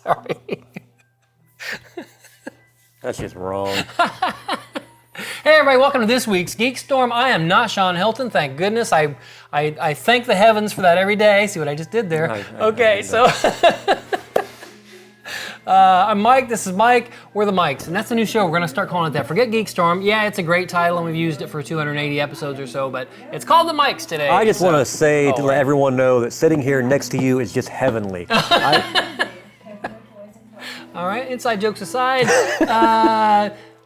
Sorry. That's just wrong. Hey everybody, welcome to this week's GeekStorm. I am not Sean Hilton, thank goodness. I thank the heavens for that every day. See what I just did there? I'm Mike, this is Mike, we're the Mikes, and that's the new show. We're going to start calling it that. Forget GeekStorm. Yeah, it's a great title, and we've used it for 280 episodes or so, but it's called the Mikes today. I just want to say to let everyone know that sitting here next to you is just heavenly. All right, inside jokes aside,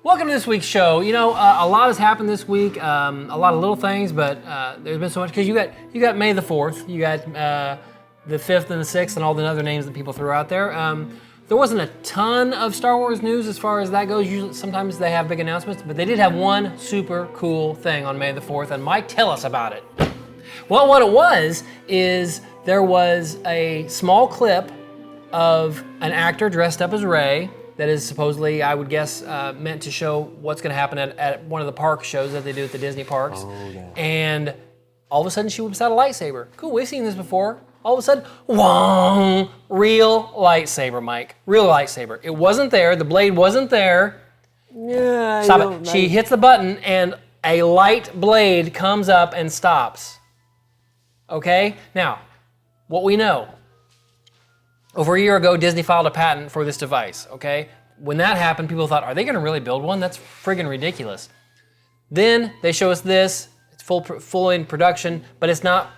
welcome to this week's show. You know, a lot has happened this week, a lot of little things, but there's been so much, because you got May the 4th, you got the 5th and the 6th, and all the other names that people threw out there. There wasn't a ton of Star Wars news as far as that goes. Usually, sometimes they have big announcements, but they did have one super cool thing on May the 4th, and Mike, tell us about it. Well, what it was is there was a small clip of an actor dressed up as Rey that is supposedly, I would guess, meant to show what's going to happen at one of the park shows that they do at the Disney parks. Oh, yeah. And all of a sudden, she whips out a lightsaber. Cool, we've seen this before. All of a sudden, whong, real lightsaber, Mike. Real lightsaber. It wasn't there. The blade wasn't there. Yeah. Stop it. She hits the button, and a light blade comes up and stops. Okay? Now, what we know. Over a year ago, Disney filed a patent for this device, okay? When that happened, people thought, are they gonna really build one? That's friggin' ridiculous. Then they show us this, it's full in production, but it's not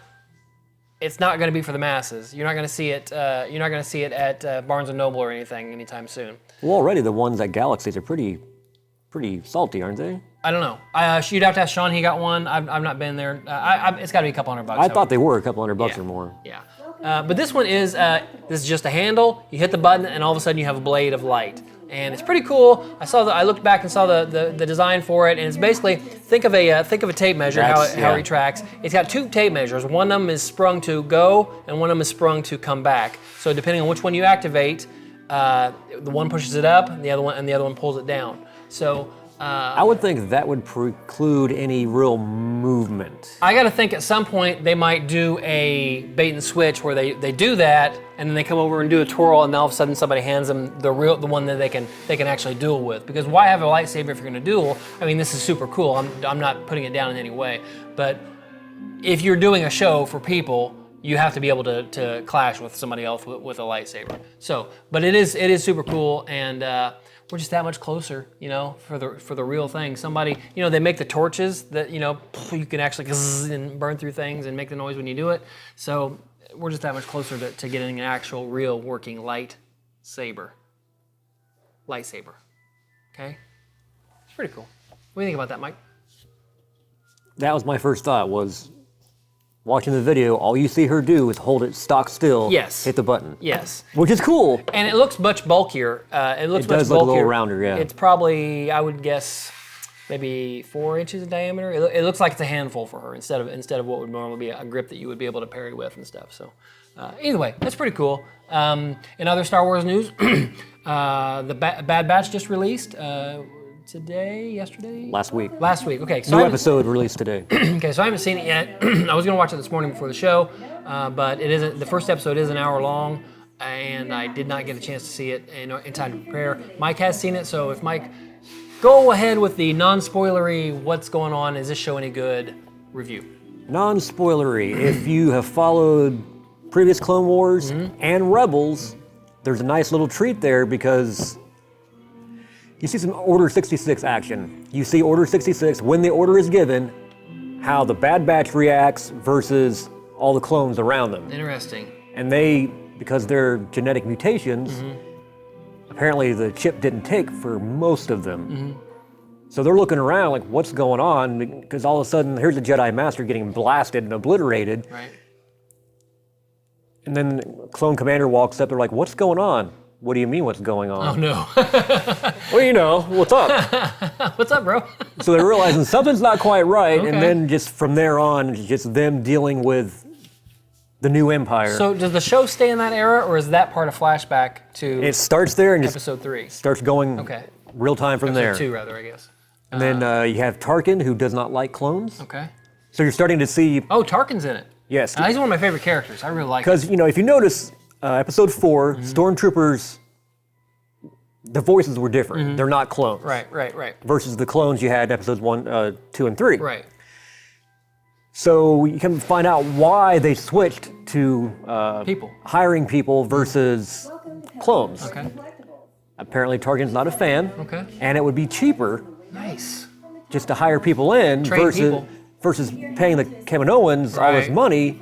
gonna be for the masses. You're not gonna see it at Barnes & Noble or anything anytime soon. Well, already the ones at Galaxy's are pretty salty, aren't they? I don't know. You'd have to ask Sean, he got one. I've not been there. It's gotta be a couple $100. I thought they were a couple $100 or more. Yeah. But this one is just a handle. You hit the button, and all of a sudden you have a blade of light, and it's pretty cool. I looked back and saw the design for it, and it's basically think of a tape measure, how it retracts. It's got two tape measures. One of them is sprung to go, and one of them is sprung to come back. So depending on which one you activate, the one pushes it up, and the other one pulls it down. So. I would think that would preclude any real movement. I got to think at some point they might do a bait and switch where they do that, and then they come over and do a twirl, and then all of a sudden somebody hands them the one that they can actually duel with. Because why have a lightsaber if you're going to duel? I mean, this is super cool. I'm not putting it down in any way, but if you're doing a show for people, you have to be able to clash with somebody else with a lightsaber. So, but it is super cool, and. We're just that much closer, you know, for the real thing. Somebody, you know, they make the torches that, you know, you can actually and burn through things and make the noise when you do it. So we're just that much closer to getting an actual, real, working lightsaber. Okay? It's pretty cool. What do you think about that, Mike? That was my first thought, was watching the video, all you see her do is hold it stock still, yes. Hit the button. Yes. Which is cool. And it looks much bulkier. It does look a little rounder, yeah. It's probably, I would guess, maybe 4 inches in diameter. It looks like it's a handful for her instead of what would normally be a grip that you would be able to parry with and stuff. So either way, that's pretty cool. In other Star Wars news, the Bad Batch just released yesterday? Last week, okay. So new episode released today. Okay, so I haven't seen it yet. I was gonna watch it this morning before the show, but it isn't. The first episode is an hour long, and I did not get a chance to see it in time to prepare. Mike has seen it, so if Mike, go ahead with the non-spoilery, what's going on, is this show any good review? Non-spoilery, if you have followed previous Clone Wars and Rebels, there's a nice little treat there because you see some Order 66 action. You see Order 66, when the order is given, how the Bad Batch reacts versus all the clones around them. Interesting. And they, because they're genetic mutations, apparently the chip didn't take for most of them. So they're looking around like, what's going on? Because all of a sudden, here's the Jedi Master getting blasted and obliterated. Right. And then Clone Commander walks up, they're like, what's going on? What do you mean, what's going on? Oh, no. Well, you know, what's up? What's up, bro? So they're realizing something's not quite right, and then just from there on, it's just them dealing with the new Empire. So does the show stay in that era, or is that part of flashback to it starts there and episode 3? Starts going real time from there. Episode 2, rather, I guess. And then you have Tarkin, who does not like clones. Okay. So you're starting to see... Oh, Tarkin's in it. Yes. He's one of my favorite characters. I really like him. Because, you know, if you notice, episode 4, Stormtroopers the voices were different. They're not clones. Right. Versus the clones you had in episodes 1, 2, and 3. Right. So you can find out why they switched to People. hiring people versus clones. Okay. Apparently Tarkin's not a fan. Okay. And it would be cheaper Nice. just to hire people in Train people. versus paying the Kaminoans all this Right. money.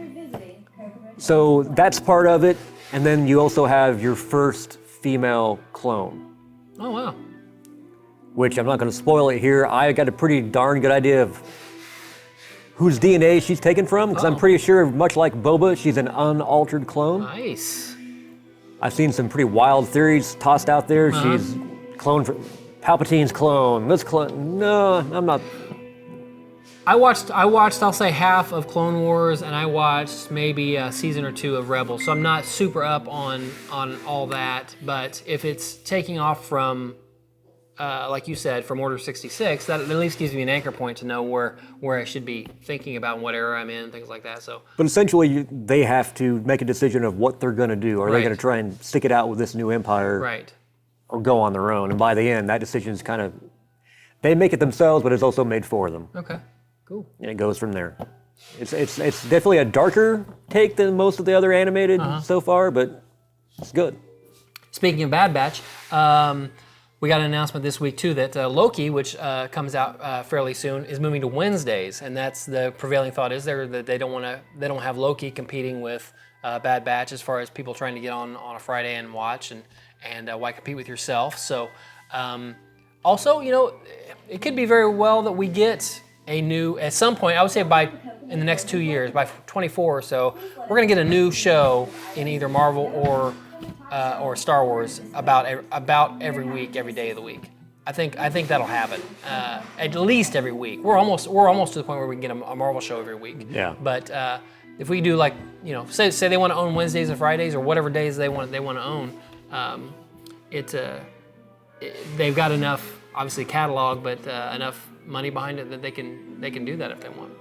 So that's part of it. And then you also have your first female clone, Oh wow. which I'm not going to spoil it here. I got a pretty darn good idea of whose DNA she's taken from, because I'm pretty sure, much like Boba, she's an unaltered clone. Nice. I've seen some pretty wild theories tossed out there. She's cloned for Palpatine's clone. This clone. No, I'm not. I watched. I'll say half of Clone Wars, and I watched maybe a season or 2 of Rebels. So I'm not super up on all that. But if it's taking off from, like you said, from Order 66, that at least gives me an anchor point to know where I should be thinking about, what era I'm in, things like that. So. But essentially, they have to make a decision of what they're going to do. Are they going to try and stick it out with this new empire, Right. or go on their own? And by the end, that decision is kind of, they make it themselves, but it's also made for them. Okay. Cool. And it goes from there. It's definitely a darker take than most of the other animated so far, but it's good. Speaking of Bad Batch, we got an announcement this week too that Loki, which comes out fairly soon, is moving to Wednesdays, and that's the prevailing thought is there that they don't have Loki competing with Bad Batch as far as people trying to get on a Friday and watch, and why compete with yourself? So also, it could be very well that we get a new, at some point, I would say in the next 2 years, by 24 or so, we're going to get a new show in either Marvel or Star Wars about every week, every day of the week. I think that'll happen at least every week. We're almost to the point where we can get a Marvel show every week. Yeah. But if we do say they want to own Wednesdays and Fridays or whatever days they want to own, they've got enough, obviously catalog, but enough money behind it that they can do that if they want.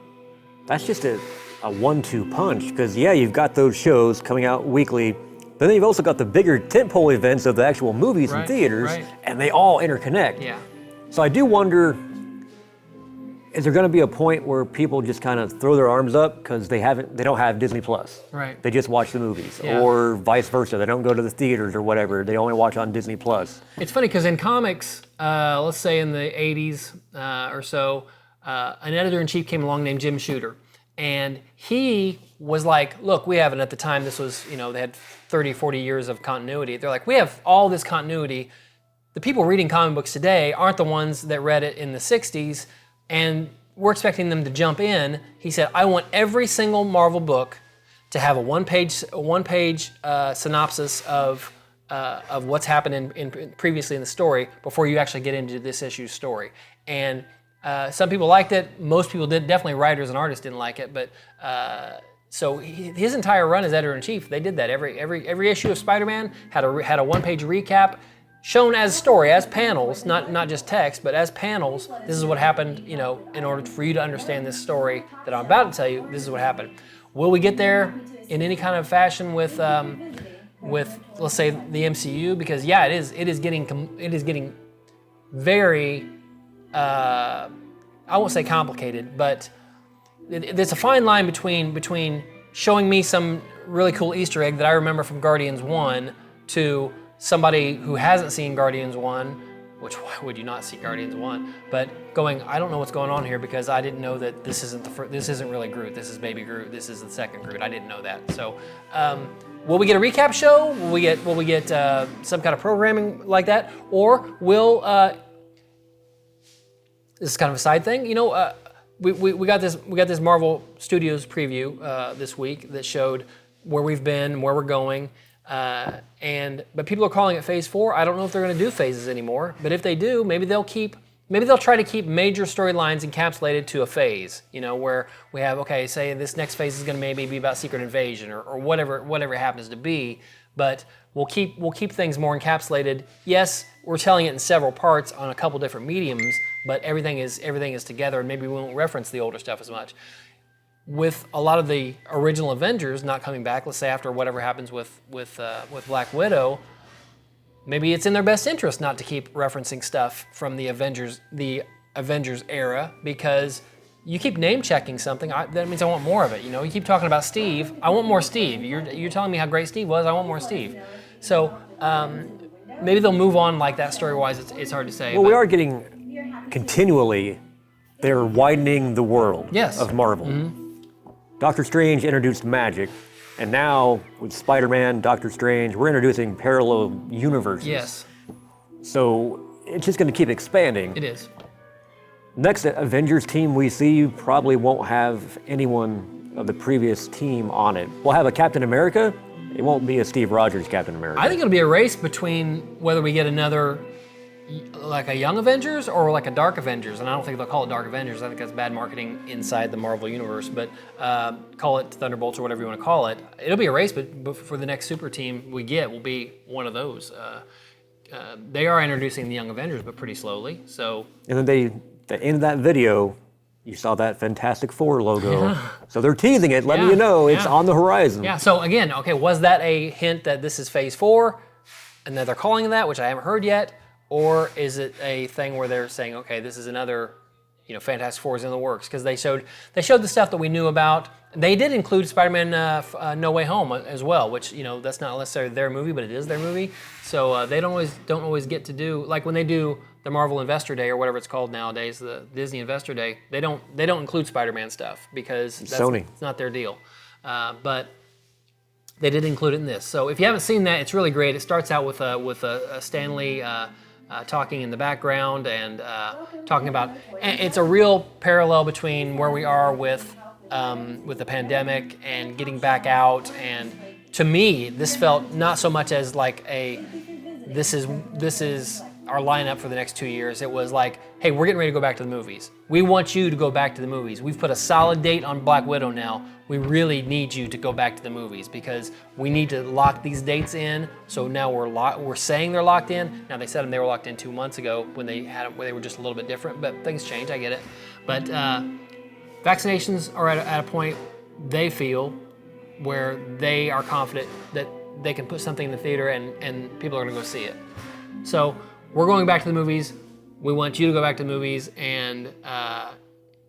That's just a 1-2 punch, because you've got those shows coming out weekly, but then you've also got the bigger tentpole events of the actual movies and theaters, and they all interconnect. Yeah. So I do wonder, is there going to be a point where people just kind of throw their arms up because they don't have Disney Plus? Right. They just watch the movies, Yeah. or vice versa. They don't go to the theaters or whatever. They only watch on Disney Plus. It's funny because in comics, let's say in the 80s or so, an editor-in-chief came along named Jim Shooter. And he was like, look, we have, and at the time this was, they had 30, 40 years of continuity. They're like, we have all this continuity. The people reading comic books today aren't the ones that read it in the 60s, and we're expecting them to jump in. He said, I want every single Marvel book to have a one-page synopsis of what's happened in previously in the story before you actually get into this issue's story. And some people liked it. Most people didn't. Definitely writers and artists didn't like it. But so his entire run as editor-in-chief, they did that. Every issue of Spider-Man had a one-page recap shown as story, as panels, not just text, but as panels. This is what happened. In order for you to understand this story that I'm about to tell you, this is what happened. Will we get there in any kind of fashion with let's say the MCU? Because it is getting very. I won't say complicated, but there's a fine line between showing me some really cool Easter egg that I remember from Guardians 1 to somebody who hasn't seen Guardians 1, which why would you not see Guardians 1, but going, I don't know what's going on here because I didn't know that this isn't really Groot, this is baby Groot, this is the second Groot, I didn't know that. So will we get a recap show? Will we get some kind of programming like that? Or will this is kind of a side thing. We got this Marvel Studios preview this week that showed where we've been, where we're going, but people are calling it Phase 4. I don't know if they're going to do phases anymore, but if they do, maybe they'll try to keep major storylines encapsulated to a phase. Where we have say this next phase is going to maybe be about Secret Invasion or whatever it happens to be, but we'll keep things more encapsulated. Yes, we're telling it in several parts on a couple different mediums, but everything is together, and maybe we won't reference the older stuff as much. With a lot of the original Avengers not coming back, let's say after whatever happens with Black Widow, maybe it's in their best interest not to keep referencing stuff from the Avengers era, because you keep name checking something. That means I want more of it. You keep talking about Steve. I want more Steve. You're telling me how great Steve was. I want more Steve. So maybe they'll move on like that story-wise. It's hard to say. Well, we are getting continually. They're widening the world of Marvel. Doctor Strange introduced magic, and now with Spider-Man, Doctor Strange, we're introducing parallel universes. Yes. So it's just going to keep expanding. It is. Next Avengers team we see probably won't have anyone of the previous team on it. We'll have a Captain America. It won't be a Steve Rogers Captain America. I think it'll be a race between whether we get another, like a Young Avengers or like a Dark Avengers. And I don't think they'll call it Dark Avengers. I think that's bad marketing inside the Marvel Universe. But call it Thunderbolts or whatever you want to call it. It'll be a race, but for the next super team we get will be one of those. They are introducing the Young Avengers, but pretty slowly. So. And then at the end of that video, you saw that Fantastic Four logo. Yeah. So they're teasing it, letting you know it's on the horizon. Yeah, so again, okay, was that a hint that this is phase 4 and that they're calling it that, which I haven't heard yet? Or is it a thing where they're saying, okay, this is another, Fantastic Four is in the works? Because they showed the stuff that we knew about. They did include Spider-Man No Way Home as well, which, that's not necessarily their movie, but it is their movie. So they don't always get to do, like when they do the Marvel Investor Day or whatever it's called nowadays, the Disney Investor Day, they don't include Spider-Man stuff because it's not their deal. But they did include it in this. So if you haven't seen that, it's really great. It starts out with a Stan Lee talking in the background and talking about. It's a real parallel between where we are with the pandemic and getting back out. And to me, this felt not so much as like this is our lineup for the next 2 years. It was like, hey, we're getting ready to go back to the movies. We want you to go back to the movies. We've put a solid date on Black Widow now. We really need you to go back to the movies because we need to lock these dates in. So now we're saying they're locked in. Now they said they were locked in 2 months ago when they were just a little bit different, but things change, I get it. But vaccinations are at a point they feel where they are confident that they can put something in the theater and people are gonna go see it. So we're going back to the movies. We want you to go back to the movies, and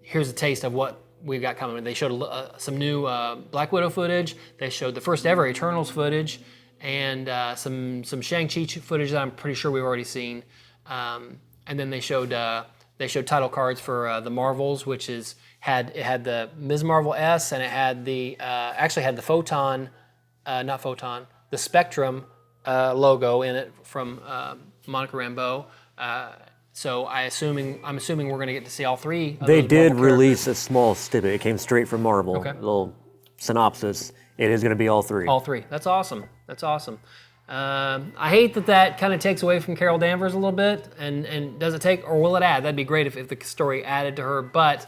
here's a taste of what we've got coming. They showed some new Black Widow footage. They showed the first ever Eternals footage, and some Shang-Chi footage that I'm pretty sure we've already seen. And then they showed title cards for the Marvels, which had the Ms. Marvel S, and it had actually had the the Spectrum logo in it from Monica Rambeau. So I'm assuming we're going to get to see all three of They those did Marvel release characters. a small snippet. It came straight from Marvel. Okay. A little synopsis. It is going to be all three. All three. That's awesome. I hate that kind of takes away from Carol Danvers a little bit. And does it take, or will it add? That'd be great if the story added to her. But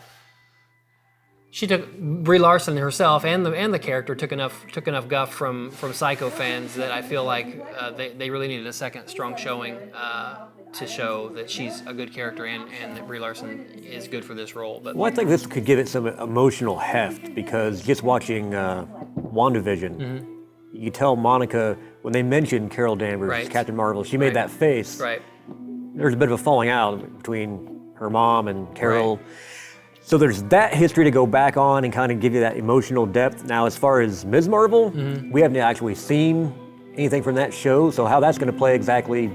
she took, Brie Larson herself and the character took enough guff from Psycho fans that I feel like they really needed a second strong showing to show that she's a good character and that Brie Larson is good for this role. But Well, I think this could give it some emotional heft because just watching WandaVision, you tell Monica, when they mentioned Carol Danvers, Right. Captain Marvel, she made that face. right. There's a bit of a falling out between her mom and Carol. Right. So there's that history to go back on and kind of give you that emotional depth. Now, as far as Ms. Marvel, we haven't actually seen anything from that show, so how that's going to play exactly.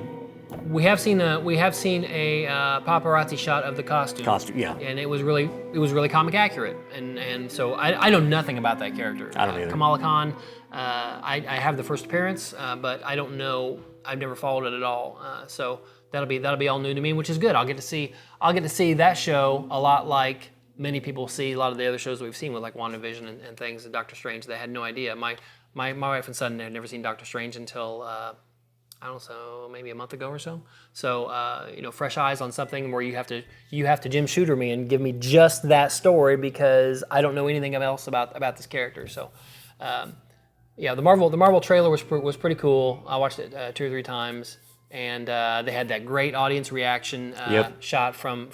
We have seen a paparazzi shot of the costume. Yeah. And it was really comic accurate. And so I know nothing about that character. I don't either. Kamala Khan, I have the first appearance, but I don't know. I've never followed it at all. So that'll be all new to me, which is good. I'll get to see that show a lot like many people see a lot of the other shows we've seen with like WandaVision and things, and Doctor Strange. They had no idea. My wife and son had never seen Doctor Strange until I don't know, maybe a month ago or so. So fresh eyes on something where you have to Jim Shooter me and give me just that story because I don't know anything else about this character. So the Marvel trailer was pretty cool. I watched it 2 or 3 times. And they had that great audience reaction shot from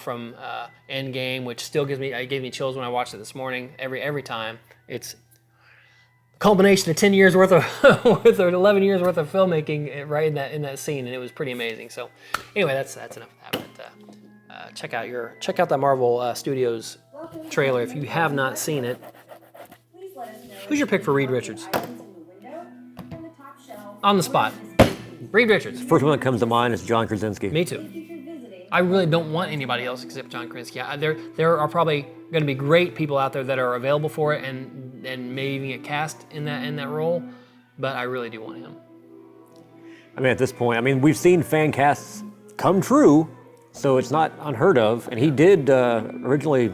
Endgame, which still gave me chills when I watched it this morning. Every time, it's culmination of 10 years worth of, with 11 years worth of filmmaking right in that scene, and it was pretty amazing. So, anyway, that's enough of that. But check out that Marvel Studios trailer if you have not seen it. Who's your pick for Reed Richards? On the spot. Reed Richards. First one that comes to mind is John Krasinski. Me too. I really don't want anybody else except John Krasinski. There are probably going to be great people out there that are available for it and maybe even get cast in that role, but I really do want him. I mean, at this point, we've seen fan casts come true, so it's not unheard of. And he did originally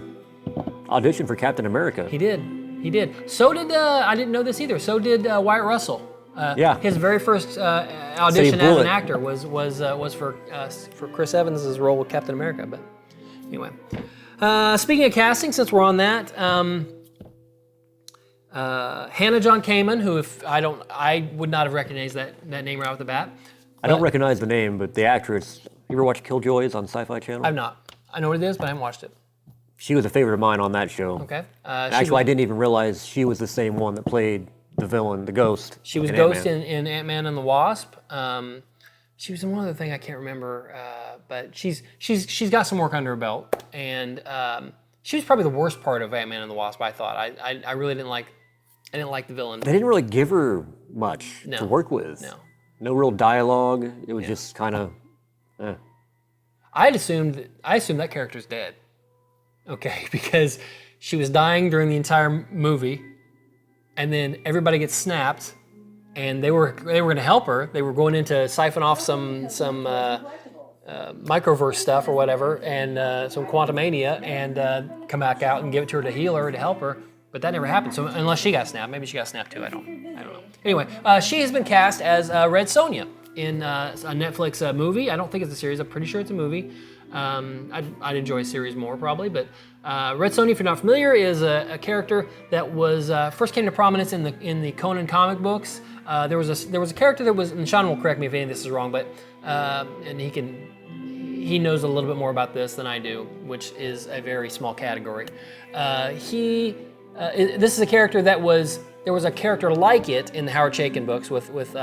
audition for Captain America. He did. So did I didn't know this either. So did Wyatt Russell. His very first audition as an actor was for Chris Evans' role with Captain America. But anyway, speaking of casting, since we're on that, Hannah John Cayman, who I would not have recognized that name right off the bat. I don't recognize the name, but the actress. You ever watch Killjoys on Sci-Fi Channel? I've not. I know what it is, but I haven't watched it. She was a favorite of mine on that show. Okay. Actually, I didn't even realize she was the same one that played the villain, the Ghost. She was Ghost in Ant-Man and the Wasp. She was in one other thing I can't remember, but she's got some work under her belt, and she was probably the worst part of Ant-Man and the Wasp. I thought I really didn't like the villain. They didn't really give her much to work with. No real dialogue. It was just kind of. I assumed that character's dead. Okay, because she was dying during the entire movie. And then everybody gets snapped, and they were going to help her. They were going in to siphon off some microverse stuff or whatever, and some Quantumania, and come back out and give it to her to heal her, to help her. But that never happened. So unless she got snapped, maybe she got snapped too. I don't know. Anyway, she has been cast as Red Sonja in a Netflix movie. I don't think it's a series. I'm pretty sure it's a movie. I'd enjoy a series more probably, but Red Sonja, if you're not familiar, is a character that was first came to prominence in the Conan comic books. There was a character that was, and Sean will correct me if any of this is wrong, but and he knows a little bit more about this than I do, which is a very small category. This is a character there was a character like it in the Howard Chaykin books with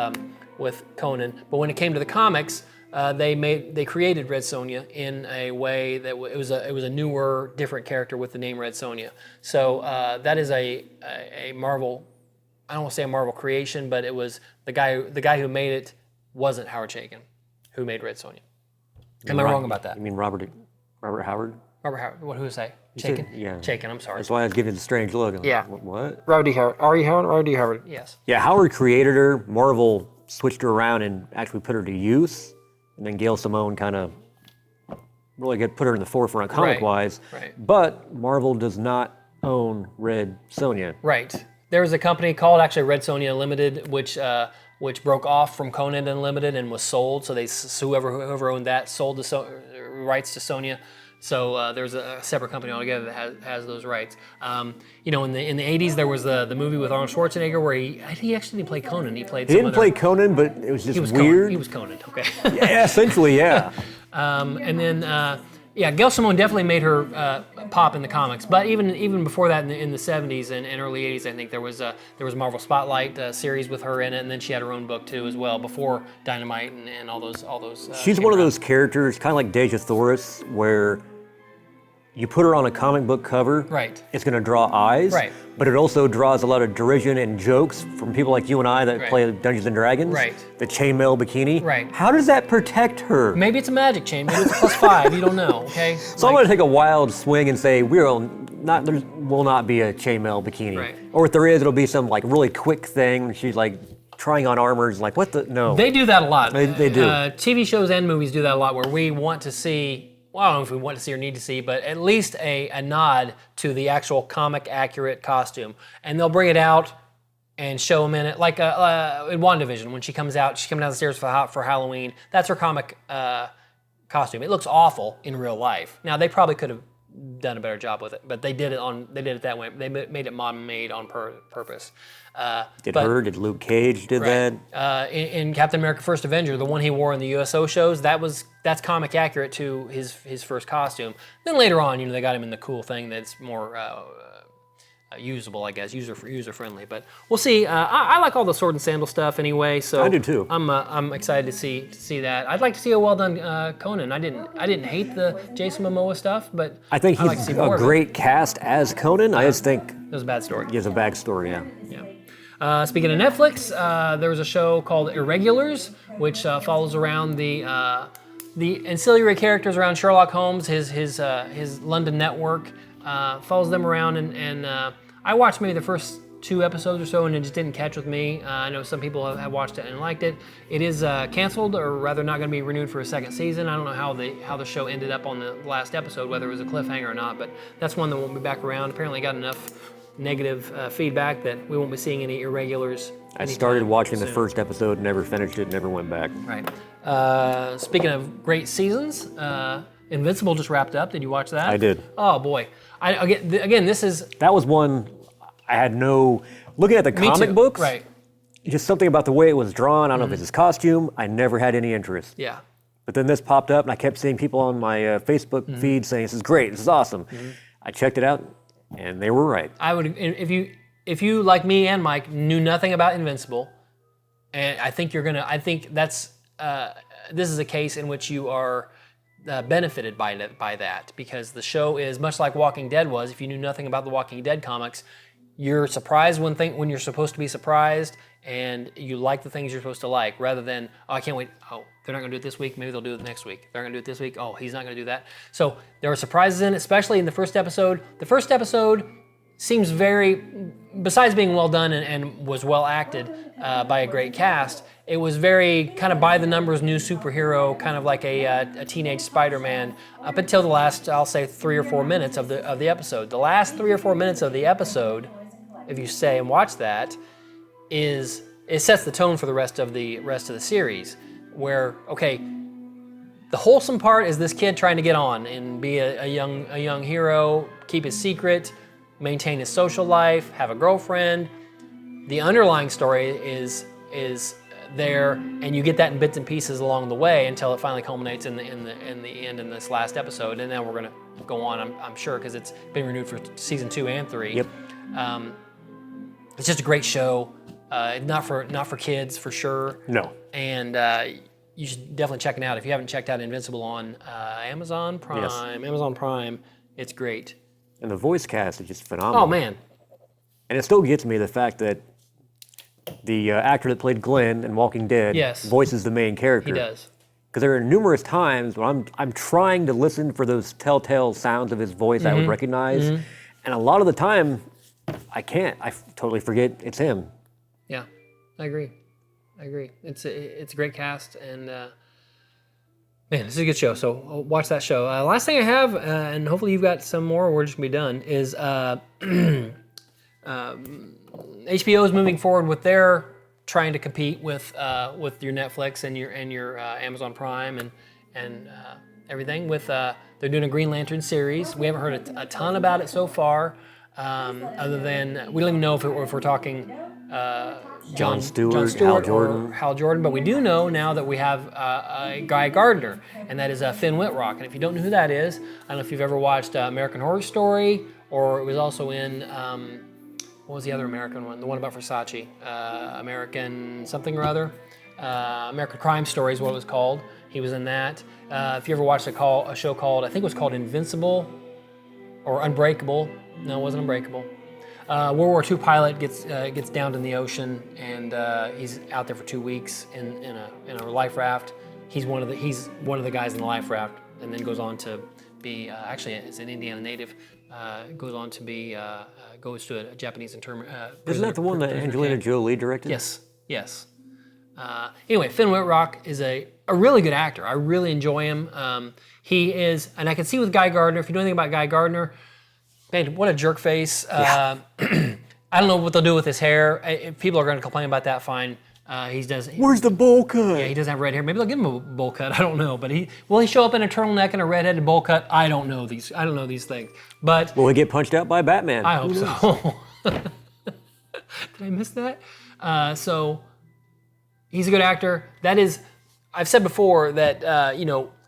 Conan, but when it came to the comics. They created Red Sonja in a way that it was a newer, different character with the name Red Sonja. So that is a Marvel. I don't want to say a Marvel creation, but it was the guy who made it wasn't Howard Chaykin, who made Red Sonja. Am I wrong about that? You mean Robert Howard? Robert Howard. What? Who was I? Chaykin. Yeah. Chaykin. I'm sorry. That's why I was giving you the strange look. Yeah. What? Robert D. Howard. R.E. Howard. Robert D. Howard. Yes. Yeah. Howard created her. Marvel switched her around and actually put her to use. And then Gail Simone kind of really put her in the forefront comic-wise. Right. But Marvel does not own Red Sonja. Right. There was a company called actually Red Sonja Limited, which broke off from Conan Unlimited and was sold. So whoever owned that sold the rights to Sonja. So there's a separate company altogether that has those rights. In the 80s there was the movie with Arnold Schwarzenegger where he actually didn't play Conan. He didn't play Conan, but it was just weird. Conan. He was Conan. Okay. Yeah, essentially, yeah. And then Gail Simone definitely made her pop in the comics. But even before that, in the 70s and early 80s, I think there was Marvel Spotlight series with her in it, and then she had her own book too as well before Dynamite and all those. She's one of those characters, kind of like Deja Thoris, where you put her on a comic book cover, right? It's going to draw eyes, right? But it also draws a lot of derision and jokes from people like you and I that play Dungeons and Dragons, right? The chainmail bikini, right? How does that protect her? Maybe it's a magic chain. Maybe it's a +5. You don't know. Okay. So I'm going to take a wild swing and say there will not be a chainmail bikini, right? Or if there is, it'll be some like really quick thing. She's like trying on armors, like what the no. They do that a lot. They do. TV shows and movies do that a lot, where we want to see. Well, I don't know if we want to see or need to see, but at least a nod to the actual comic accurate costume. And they'll bring it out and show them in it, like in WandaVision, when she comes down the stairs for Halloween. That's her comic costume. It looks awful in real life. Now, they probably could have done a better job with it, but they did it that way. They made it made on purpose. Did Luke Cage did that? In Captain America: First Avenger, the one he wore in the USO shows, that's comic accurate to his first costume. Then later on, they got him in the cool thing that's more usable, I guess, user friendly. But we'll see. I like all the sword and sandal stuff anyway, so I do too. I'm excited to see that. I'd like to see a well done Conan. I didn't hate the Jason Momoa stuff, but I think I'd like to he's see more a of it. great cast as Conan. I just think It was a bad story. he has a backstory. Yeah. Yeah. Speaking of Netflix, there was a show called Irregulars, which follows around the ancillary characters around Sherlock Holmes, his London network, follows them around, and I watched maybe the first 2 episodes or so, and it just didn't catch with me. I know some people have watched it and liked it. It is canceled, or rather not going to be renewed for a second season. I don't know how the show ended up on the last episode, whether it was a cliffhanger or not, but that's one that won't be back around. Apparently got enough negative feedback that we won't be seeing any Irregulars. I started watching the first episode, never finished it, never went back. Right. Speaking of great seasons, Invincible just wrapped up. Did you watch that? I did. Oh boy. Again, this is... That was one I had no... Looking at the comic books, right? Just something about the way it was drawn. I don't know if it's his costume. I never had any interest. Yeah. But then this popped up, and I kept seeing people on my Facebook feed saying, "This is great. This is awesome." I checked it out, and they were right. I would, if you like me and Mike knew nothing about Invincible, and I think that's this is a case in which you are benefited by that, because the show is much like Walking Dead was. If you knew nothing about the Walking Dead comics, you're surprised when you're supposed to be surprised, and you like the things you're supposed to like, rather than, oh, I can't wait. Oh, they're not going to do it this week. Maybe they'll do it next week. They're going to do it this week. Oh, he's not going to do that. So there are surprises in it, especially in the first episode. The first episode seems very, besides being well done and was well acted by a great cast, it was very kind of by the numbers new superhero, kind of like a teenage Spider-Man, up until the last, I'll say, 3 or 4 minutes of the episode. The last 3 or 4 minutes of the episode, if you stay and watch that, it sets the tone for the rest of the series. Where, okay, the wholesome part is this kid trying to get on and be a young hero, keep his secret, maintain his social life, have a girlfriend. The underlying story is there, and you get that in bits and pieces along the way until it finally culminates in the end in this last episode. And then we're gonna go on, I'm sure, because it's been renewed for season 2 and 3. Yep. It's just a great show. Not for kids, for sure. No. And you should definitely check it out. If you haven't checked out Invincible on Amazon Prime, it's great. And the voice cast is just phenomenal. Oh, man. And it still gets me the fact that the actor that played Glenn in Walking Dead voices the main character. He does. Because there are numerous times when I'm trying to listen for those telltale sounds of his voice I would recognize. And a lot of the time, I can't. I totally forget it's him. Yeah, I agree. It's a great cast, and man, this is a good show. So watch that show. Last thing I have, and hopefully you've got some more. We're just gonna be done. Is HBO is moving forward with their trying to compete with your Netflix and your Amazon Prime and everything. With they're doing a Green Lantern series. We haven't heard a ton about it so far, other than we don't even know if we're talking. John Stewart, Hal Jordan, but we do know now that we have a Guy Gardner, and that is Finn Wittrock. And if you don't know who that is, I don't know if you've ever watched American Horror Story, or it was also in, what was the other American one? The one about Versace, American something or other. American Crime Story is what it was called. He was in that. If you ever watched a show called, I think it was called Invincible, or Unbreakable. No, it wasn't Unbreakable. World War II pilot gets downed in the ocean, and he's out there for 2 weeks in a life raft. He's one of the guys in the life raft, and then goes on to be actually it's an Indiana native. Goes on to be goes to a Japanese internment. Isn't that the one that Angelina Jolie directed? Yes. Anyway, Finn Wittrock is a really good actor. I really enjoy him. He is, and I can see with Guy Gardner. If you know anything about Guy Gardner. Man, what a jerk face. I don't know what they'll do with his hair. If people are going to complain about that, fine. Where's the bowl cut? Yeah, he doesn't have red hair. Maybe they'll give him a bowl cut. I don't know. But will he show up in a turtleneck and a redheaded bowl cut? I don't know these things. But will he get punched out by Batman? I hope so. Did I miss that? So he's a good actor. That is, I've said before that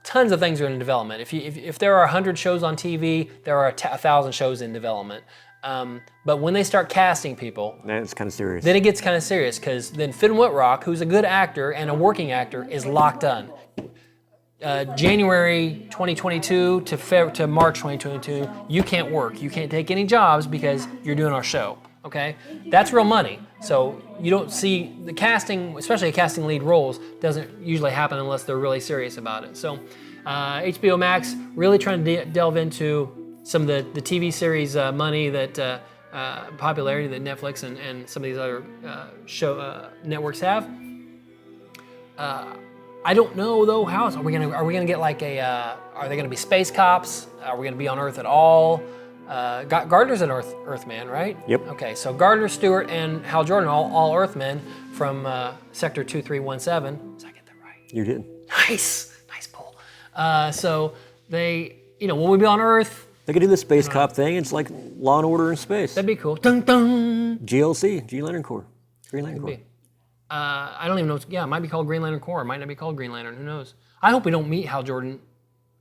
tons of things are in development. If there are 100 shows on TV, there are 1,000 shows in development. But when they start casting people, That's kind of serious. then it gets kind of serious because then Finn Wittrock, who's a good actor and a working actor, is locked on. January 2022 to March 2022, you can't work. You can't take any jobs because you're doing our show. Okay, that's real money. So you don't see the casting, especially casting lead roles, doesn't usually happen unless they're really serious about it. So HBO Max really trying to delve into some of the TV series money that popularity that Netflix and some of these other show networks have. I don't know though. How are we gonna get like a? Are they gonna be space cops? Are we gonna be on Earth at all? Gardner's an Earthman, right? Yep. Okay, so Gardner, Stewart, and Hal Jordan, all Earthmen from Sector 2317. Did I get that right? You did. Nice pull. So they, when we be on Earth, They could do the space cop thing. It's like Law and Order in space. that'd be cool. Dun dun. GLC, G Lantern Corps. Green Lantern Corps. I don't even know. Yeah, it might be called Green Lantern Corps. It might not be called Green Lantern. Who knows? I hope we don't meet Hal Jordan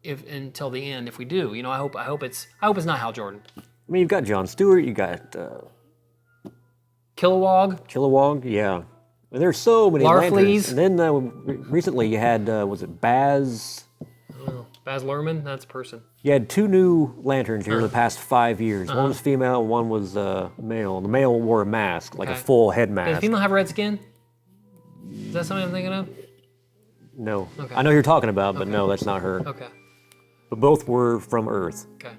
until the end. If we do, I hope it's not Hal Jordan. I mean, you've got Jon Stewart. You got Kilowog. Yeah. And there's so many Larfleeze. lanterns. And then recently you had was it Baz? Baz Luhrmann. That's a person. You had 2 new lanterns here in the past 5 years. One was female, one was male. The male wore a mask, like a full head Does mask. the female have red skin? Is that something I'm thinking of? No. Okay. I know who you're talking about, but no, that's not her. Okay. But both were from Earth. Okay.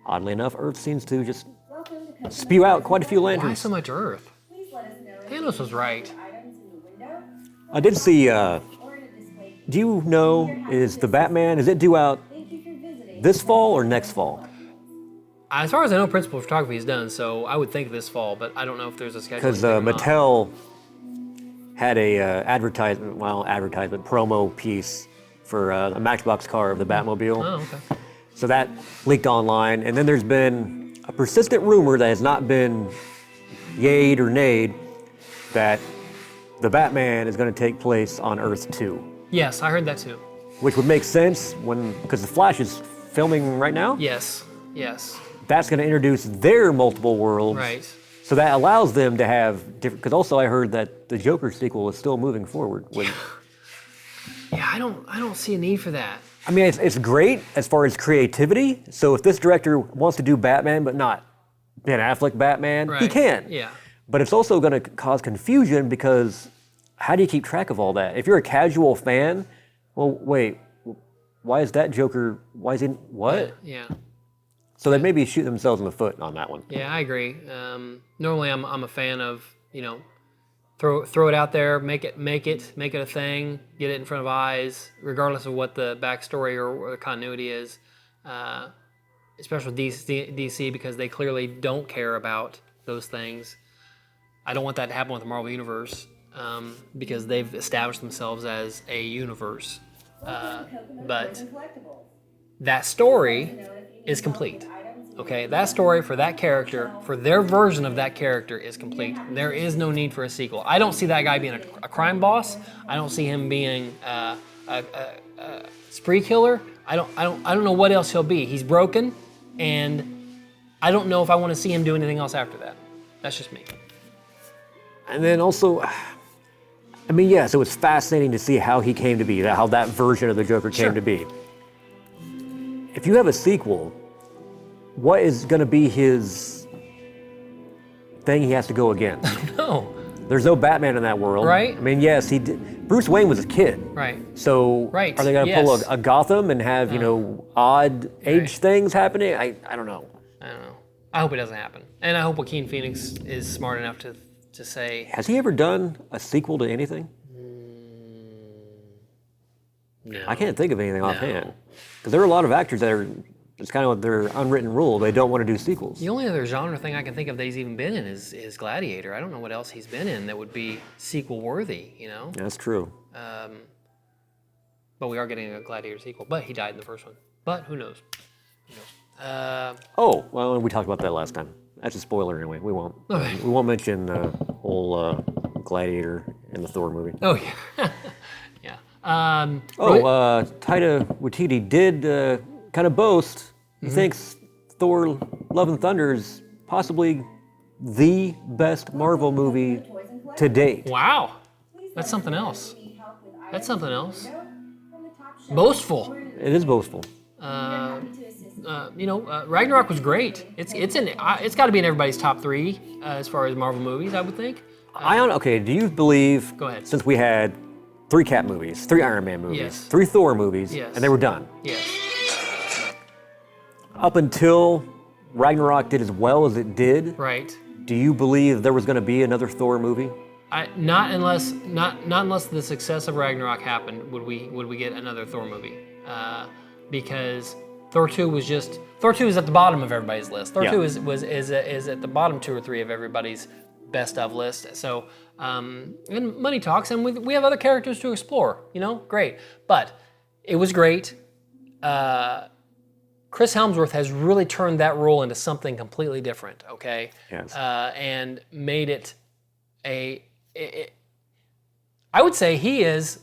Oddly enough, Earth seems to just spew out quite a few Why lanterns. so much Earth? Thanos was right. I did see, do you know, is the Batman, is it due out this fall or next fall? As far as I know, principal photography is done, so I would think this fall, but I don't know if there's a schedule. Because Mattel had a advertisement promo piece for a Matchbox car of the Batmobile. Oh, okay. So that leaked online, and then there's been a persistent rumor that has not been yayed or nayed that the Batman is going to take place on Earth 2. Yes, I heard that too. Which would make sense because the Flash is filming right now. Yes. That's going to introduce their multiple worlds. Right. So that allows them to have different. Because also I heard that the Joker sequel is still moving forward. Yeah, I don't see a need for that. I mean, it's great as far as creativity. So if this director wants to do Batman, but not Ben Affleck Batman, Right. he can. Yeah. But it's also going to cause confusion because how do you keep track of all that? If you're a casual fan, well, wait, why is that Joker? Why is he what? Yeah. So they maybe shoot themselves in the foot on that one. Yeah, I agree. Normally, I'm a fan of throw it out there, make it a thing, get it in front of eyes, regardless of what the backstory or the continuity is. Especially DC because they clearly don't care about those things. I don't want that to happen with the Marvel Universe because they've established themselves as a universe. But that story is complete. Okay, that story for that character, for their version of that character is complete. There is no need for a sequel. I don't see that guy being a crime boss. I don't see him being a spree killer. I don't know what else he'll be. He's broken, and I don't know if I want to see him do anything else after that. That's just me. And then also, I mean, yes, it was fascinating to see how he came to be, how that version of the Joker came to be. If you have a sequel, what is going to be his thing he has to go against? No. There's no Batman in that world. Right. I mean, yes, he did. Bruce Wayne was a kid. Right. So Right, are they going to pull yes. a Gotham and have, odd age things happening? I don't know. I don't know. I hope it doesn't happen. And I hope Joaquin Phoenix is smart enough to say... Has he ever done a sequel to anything? No. I can't think of anything offhand. Because there are a lot of actors that are, it's kind of their unwritten rule, they don't want to do sequels. The only other genre thing I can think of that he's even been in is Gladiator. I don't know what else he's been in that would be sequel worthy, That's true. But we are getting a Gladiator sequel. But he died in the first one. But who knows? Oh, well, we talked about that last time. That's a spoiler anyway. We won't. Okay. We won't mention the whole Gladiator in the Thor movie. Oh, yeah. Yeah. Taika Waititi did kind of boast. He thinks Thor: Love and Thunder is possibly the best Marvel movie to date. Wow. That's something else. That's something else. Boastful. It is boastful. Ragnarok was great. It's got to be in everybody's top 3 as far as Marvel movies, I would think. Do you believe, Go ahead. since we had 3 Cap movies, 3 Iron Man movies, Yes. 3 Thor movies, Yes. and they were done. Yes. Up until Ragnarok did as well as it did, Right. do you believe there was going to be another Thor movie? Not unless the success of Ragnarok happened would we get another Thor movie, because Thor 2 is at the bottom of everybody's list. Thor 2 is at the bottom 2 or 3 of everybody's best of list. So and money talks, and we have other characters to explore. Great, but it was great. Chris Hemsworth has really turned that role into something completely different. Okay, Yes. And made it I would say he is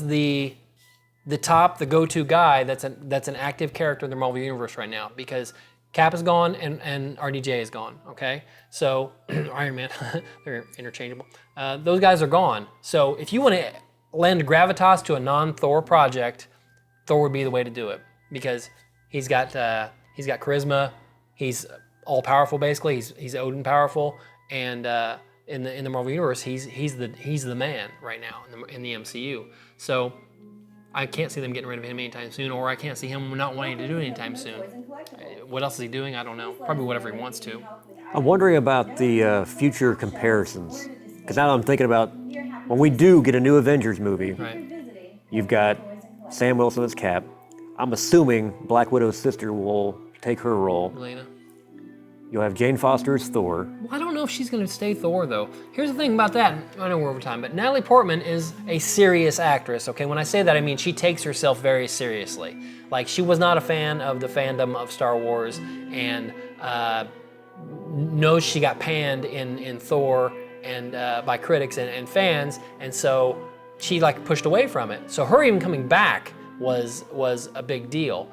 the go-to guy that's an active character in the Marvel Universe right now, because Cap is gone and RDJ is gone, okay? So, Iron Man, they're interchangeable. Those guys are gone. So if you want to lend gravitas to a non-Thor project, Thor would be the way to do it, because he's got charisma, he's all-powerful basically, he's Odin powerful, and in the Marvel Universe, he's the man right now in the MCU. So I can't see them getting rid of him anytime soon, or I can't see him not wanting to do it anytime soon. What else is he doing? I don't know. Probably whatever he wants to. I'm wondering about the future comparisons, because now I'm thinking about when we do get a new Avengers movie. Right. You've got Sam Wilson as Cap. I'm assuming Black Widow's sister will take her role. Elena. You'll have Jane Foster as Thor. Well, I don't know if she's going to stay Thor, though. Here's the thing about that. I know we're over time, but Natalie Portman is a serious actress, okay? When I say that, I mean she takes herself very seriously. Like, she was not a fan of the fandom of Star Wars, and knows she got panned in Thor and by critics and fans, and so she pushed away from it. So her even coming back was a big deal.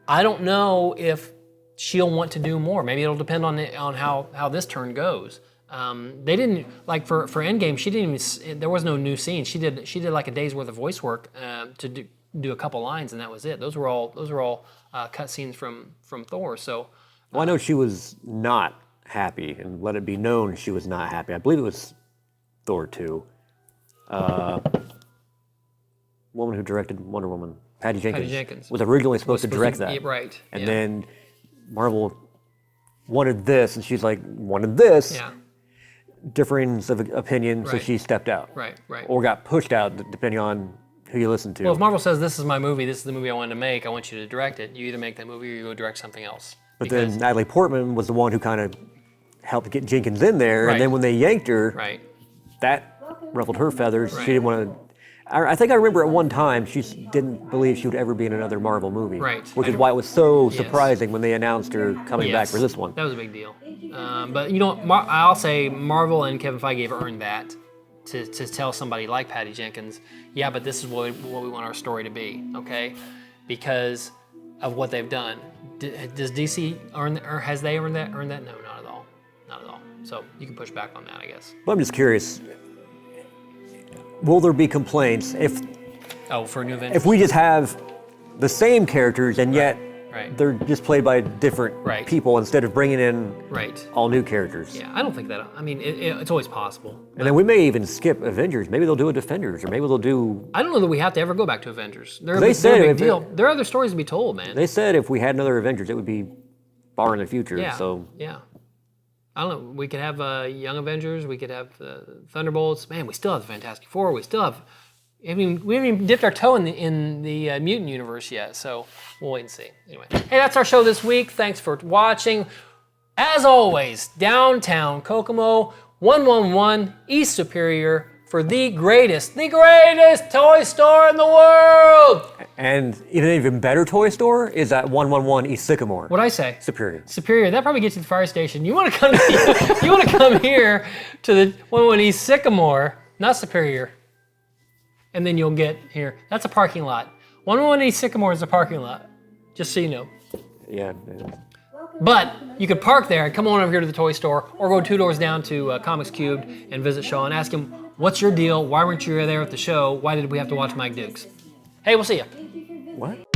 I don't know if she'll want to do more. Maybe it'll depend on how this turn goes. They didn't for Endgame. She didn't even. There was no new scene. She did like a day's worth of voice work to do a couple lines, and that was it. Those were all cut scenes from Thor. So. Well, I know she was not happy, and let it be known she was not happy. I believe it was Thor 2. Woman who directed Wonder Woman, Patty Jenkins, was originally supposed to direct that. Right. And then Marvel wanted this, and she's like, wanted this. Yeah. Difference of opinion, so Right. she stepped out. Right. Or got pushed out, depending on who you listen to. Well, if Marvel says this is my movie, this is the movie I wanted to make, I want you to direct it. You either make that movie or you go direct something else. But then Natalie Portman was the one who kind of helped get Jenkins in there, Right. and then when they yanked her, Right. that ruffled her feathers. Right. She didn't want to. I think I remember at one time she didn't believe she would ever be in another Marvel movie. Right. Which is why it was so surprising when they announced her coming back Yes. for this one. That was a big deal. But I'll say Marvel and Kevin Feige have earned that to tell somebody like Patty Jenkins, yeah, but this is what we want our story to be, okay? Because of what they've done. Does DC earn, or has they earned that? No, not at all. Not at all. So you can push back on that, I guess. But I'm just curious, will there be complaints For a new Avengers? if we just have the same characters and yet Right. they're just played by different Right. people instead of bringing in Right. all new characters? Yeah, I don't think that. I mean, it's always possible. And then we may even skip Avengers. Maybe they'll do a Defenders, or maybe they'll do. I don't know that we have to ever go back to Avengers. They're a They big, said they're a if big deal. There are other stories to be told, man. They said if we had another Avengers, it would be far in the future. Yeah. So Yeah. I don't know. We could have Young Avengers. We could have Thunderbolts. Man, we still have the Fantastic Four. We still have. I mean, we haven't even dipped our toe in the mutant universe yet. So we'll wait and see. Anyway, hey, that's our show this week. Thanks for watching. As always, downtown Kokomo, 111 East Superior for the greatest toy store in the world. and an even better toy store is at 111 East Sycamore. What'd I say? Superior. Superior. That probably gets you to the fire station. You want to come? You want to come here to the 111 East Sycamore, not Superior, and then you'll get here. That's a parking lot. 111 East Sycamore is a parking lot. Just so you know. Yeah. But you could park there and come on over here to the toy store, or go 2 doors down to Comics Cubed and visit Shaw and ask him, what's your deal? Why weren't you there at the show? Why did we have to watch Mike Dukes? Hey, we'll see you. What?